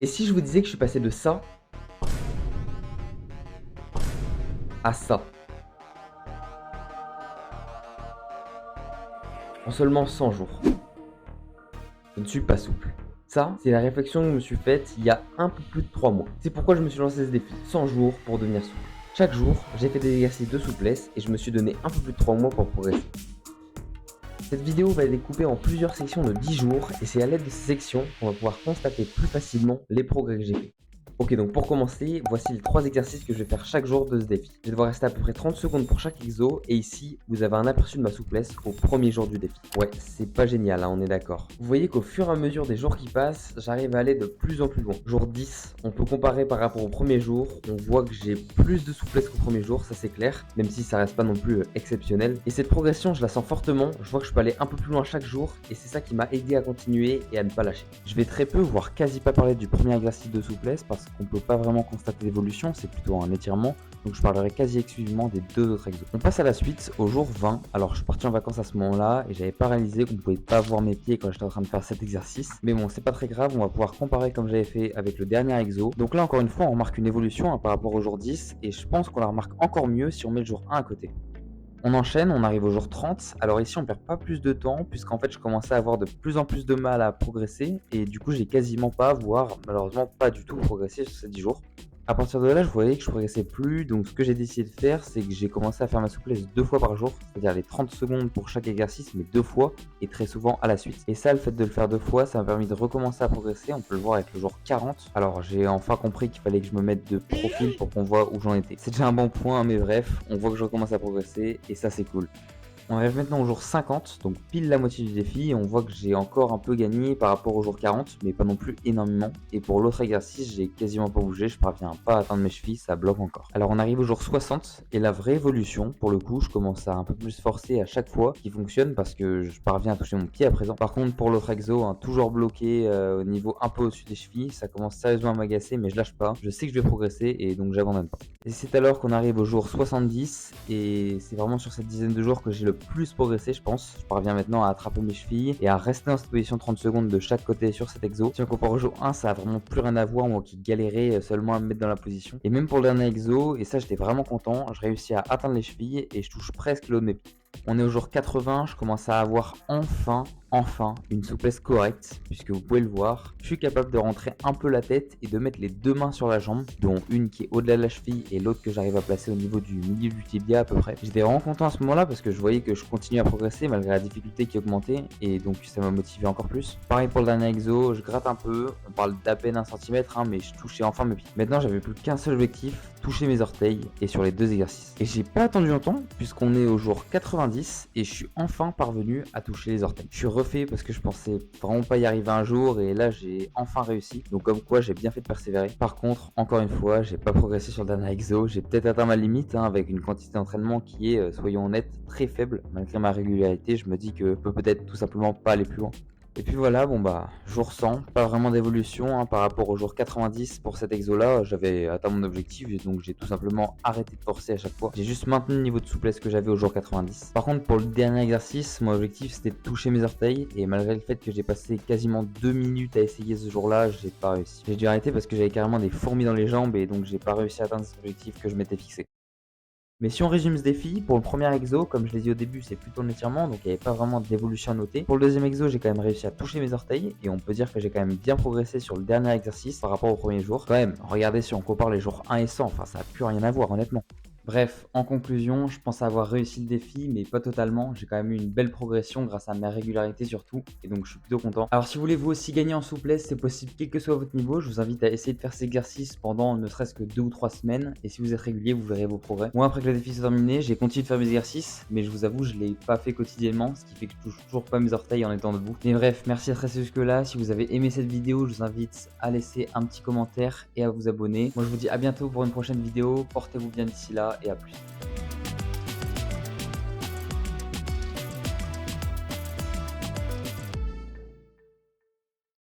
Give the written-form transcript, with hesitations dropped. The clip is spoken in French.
Et si je vous disais que je suis passé de ça à ça, en seulement 100 jours? Je ne suis pas souple. Ça, c'est la réflexion que je me suis faite il y a un peu plus de 3 mois. C'est pourquoi je me suis lancé ce défi, 100 jours pour devenir souple. Chaque jour, j'ai fait des exercices de souplesse et je me suis donné un peu plus de 3 mois pour progresser. Cette vidéo va être découpée en plusieurs sections de 10 jours et c'est à l'aide de ces sections qu'on va pouvoir constater plus facilement les progrès que j'ai fait. Ok, donc pour commencer, voici les 3 exercices que je vais faire chaque jour de ce défi. Je vais devoir rester à peu près 30 secondes pour chaque exo et ici, vous avez un aperçu de ma souplesse au premier jour du défi. Ouais, c'est pas génial, hein, on est d'accord. Vous voyez qu'au fur et à mesure des jours qui passent, j'arrive à aller de plus en plus loin. Jour 10, on peut comparer par rapport au premier jour, on voit que j'ai plus de souplesse qu'au premier jour, ça c'est clair, même si ça reste pas non plus exceptionnel. Et cette progression, je la sens fortement, je vois que je peux aller un peu plus loin chaque jour et c'est ça qui m'a aidé à continuer et à ne pas lâcher. Je vais très peu, voire quasi pas parler du premier exercice de souplesse parce qu'on peut pas vraiment constater d'évolution, c'est plutôt un étirement, donc je parlerai quasi exclusivement des 2 autres exos. On passe à la suite, au jour 20. Alors je suis parti en vacances à ce moment-là et j'avais pas réalisé qu'on pouvait pas voir mes pieds quand j'étais en train de faire cet exercice. Mais bon, c'est pas très grave, on va pouvoir comparer comme j'avais fait avec le dernier exo. Donc là encore une fois, on remarque une évolution par rapport au jour 10 et je pense qu'on la remarque encore mieux si on met le jour 1 à côté. On enchaîne, on arrive au jour 30. Alors ici, on perd pas plus de temps puisqu'en fait, je commençais à avoir de plus en plus de mal à progresser et du coup, j'ai quasiment pas, voire malheureusement pas du tout progressé sur ces 10 jours. À partir de là, je voyais que je progressais plus, donc ce que j'ai décidé de faire, c'est que j'ai commencé à faire ma souplesse 2 fois par jour, c'est-à-dire les 30 secondes pour chaque exercice, mais 2 fois et très souvent à la suite. Et ça, le fait de le faire 2 fois, ça m'a permis de recommencer à progresser. On peut le voir avec le jour 40. Alors j'ai enfin compris qu'il fallait que je me mette de profil pour qu'on voit où j'en étais. C'est déjà un bon point, mais bref, on voit que je recommence à progresser et ça c'est cool. On arrive maintenant au jour 50, donc pile la moitié du défi, et on voit que j'ai encore un peu gagné par rapport au jour 40, mais pas non plus énormément. Et pour l'autre exercice, j'ai quasiment pas bougé, je parviens pas à atteindre mes chevilles, ça bloque encore. Alors on arrive au jour 60, et la vraie évolution, pour le coup, je commence à un peu plus forcer à chaque fois, qui fonctionne parce que je parviens à toucher mon pied à présent. Par contre, pour l'autre exo, hein, toujours bloqué au niveau un peu au-dessus des chevilles, ça commence sérieusement à m'agacer, mais je lâche pas. Je sais que je vais progresser, et donc j'abandonne pas. Et c'est alors qu'on arrive au jour 70, et c'est vraiment sur cette dizaine de jours que j'ai le plus progressé, je pense. Je parviens maintenant à attraper mes chevilles et à rester dans cette position 30 secondes de chaque côté sur cet exo. Si on compare au jour 1, ça a vraiment plus rien à voir, moi qui galérais seulement à me mettre dans la position. Et même pour le dernier exo, et ça j'étais vraiment content, je réussis à atteindre les chevilles et je touche presque le haut de mes pieds. On est au jour 80, je commence à avoir enfin une souplesse correcte, puisque vous pouvez le voir, je suis capable de rentrer un peu la tête et de mettre les 2 mains sur la jambe, dont une qui est au-delà de la cheville et l'autre que j'arrive à placer au niveau du milieu du tibia à peu près. J'étais vraiment content à ce moment-là parce que je voyais que je continuais à progresser malgré la difficulté qui augmentait et donc ça m'a motivé encore plus. Pareil pour le dernier exo, je gratte un peu, on parle d'à peine 1 centimètre, hein, mais je touchais enfin mes pieds. Maintenant j'avais plus qu'un seul objectif, toucher mes orteils et sur les 2 exercices. Et j'ai pas attendu longtemps puisqu'on est au jour 90 et je suis enfin parvenu à toucher les orteils. Je suis refait parce que je pensais vraiment pas y arriver un jour et là j'ai enfin réussi. Donc comme quoi j'ai bien fait de persévérer. Par contre, encore une fois, j'ai pas progressé sur le dernier exo. J'ai peut-être atteint ma limite avec une quantité d'entraînement qui est, soyons honnêtes, très faible. Malgré ma régularité, je me dis que je peux peut-être tout simplement pas aller plus loin. Et puis voilà, bon bah, jour 100, pas vraiment d'évolution par rapport au jour 90 pour cet exo-là. J'avais atteint mon objectif, et donc j'ai tout simplement arrêté de forcer à chaque fois. J'ai juste maintenu le niveau de souplesse que j'avais au jour 90. Par contre, pour le dernier exercice, mon objectif c'était de toucher mes orteils, et malgré le fait que j'ai passé quasiment 2 minutes à essayer ce jour-là, j'ai pas réussi. J'ai dû arrêter parce que j'avais carrément des fourmis dans les jambes, et donc j'ai pas réussi à atteindre cet objectif que je m'étais fixé. Mais si on résume ce défi, pour le premier exo, comme je l'ai dit au début, c'est plutôt un étirement, donc il n'y avait pas vraiment d'évolution à noter. Pour le deuxième exo, j'ai quand même réussi à toucher mes orteils, et on peut dire que j'ai quand même bien progressé sur le dernier exercice par rapport au premier jour. Quand même, regardez si on compare les jours 1 et 100, enfin ça n'a plus rien à voir honnêtement. Bref, en conclusion, je pense avoir réussi le défi, mais pas totalement. J'ai quand même eu une belle progression grâce à ma régularité surtout, et donc je suis plutôt content. Alors si vous voulez vous aussi gagner en souplesse, c'est possible quel que soit votre niveau. Je vous invite à essayer de faire ces exercices pendant ne serait-ce que 2 ou 3 semaines, et si vous êtes régulier, vous verrez vos progrès. Moi, après que le défi soit terminé, j'ai continué de faire mes exercices, mais je vous avoue, je ne l'ai pas fait quotidiennement, ce qui fait que je touche toujours pas mes orteils en étant debout. Mais bref, merci d'être resté jusque là. Si vous avez aimé cette vidéo, je vous invite à laisser un petit commentaire et à vous abonner. Moi, je vous dis à bientôt pour une prochaine vidéo. Portez-vous bien d'ici là et à plus.